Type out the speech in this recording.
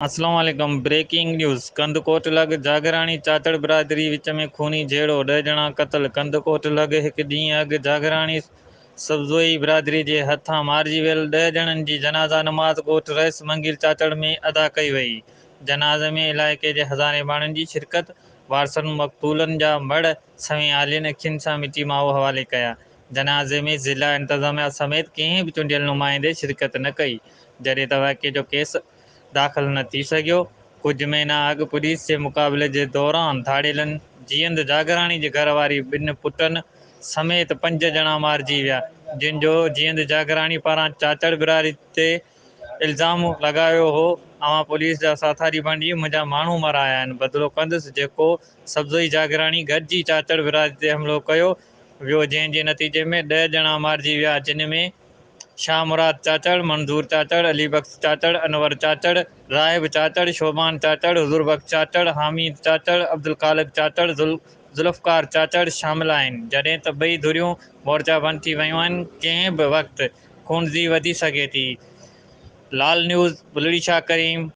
अस्सलाम वालेकुम। Breaking news. Kandhkot लॻ जागराणी चाचड़ बिरादरी विच में खूनी झेड़ो, 10 ॼणा क़तल। कंदकोट लॻ हिकु ॾींहुं अॻु जागराणी सब्ज़ोई बिरादरी जे हथां मारिजी वियल 10 ॼणनि जी जनाज़ा नमाज़ ॻोठ रइस मंगीर चाचड़ में अदा कई वई। जनाज़े में इलाइक़े जे हज़ारे माण्हुनि जी शिरकत। वारसनि मक़तूलनि जा मड़ सवें आलियनि अखियुनि सां मिटी माओ हवाले कया। जनाज़े में ज़िला इंतज़ामिया समेत कंहिं बि चूंडियल नुमाइंदे शिरकत न कई, जॾहिं त वाक़े जो केस दाख़िल न थी सघियो। कुझु महीना अॻु पुलिस जे मुक़ाबले जे दौरान धाड़ेलनि जीअंद जागराणी जे घरवारी 2 पुटनि समेत 5 ॼणा मारिजी विया, जिन जो जीअंद जागराणी पारां चाचड़ बिरादरी ते इल्ज़ाम लॻायो हो, "अवां पुलिस जा साथारी बणिजी मुंहिंजा माण्हू मराया आहिनि, बदिलो कंदुसि"। जेको सब्ज़ोई जागराणी गॾिजी चाचड़ बिरादरी ते हमिलो कयो वियो, जंहिं जे नतीजे में 10 ॼणा मारिजी विया, जिन में शाह मुराद चाचड़, मंज़ूर चाचड़, अली बख्श चाचड़, अनवर चाचड़, राहिब चाचड़, शोभान चाचड़, हुज़ूर बख्श चाचड़, हामिद चाचड़, अब्दुल खालिक चाचड़, ज़ुल्फ़कार चाचड़ शामिल आहिनि। जॾहिं त ॿई धुरियूं मोर्चाबंद थी वियूं आहिनि, कंहिं बि वक़्तु खूनज़ी वधी सघे थी। लाल न्यूज़, बुलड़ी शाह करीम।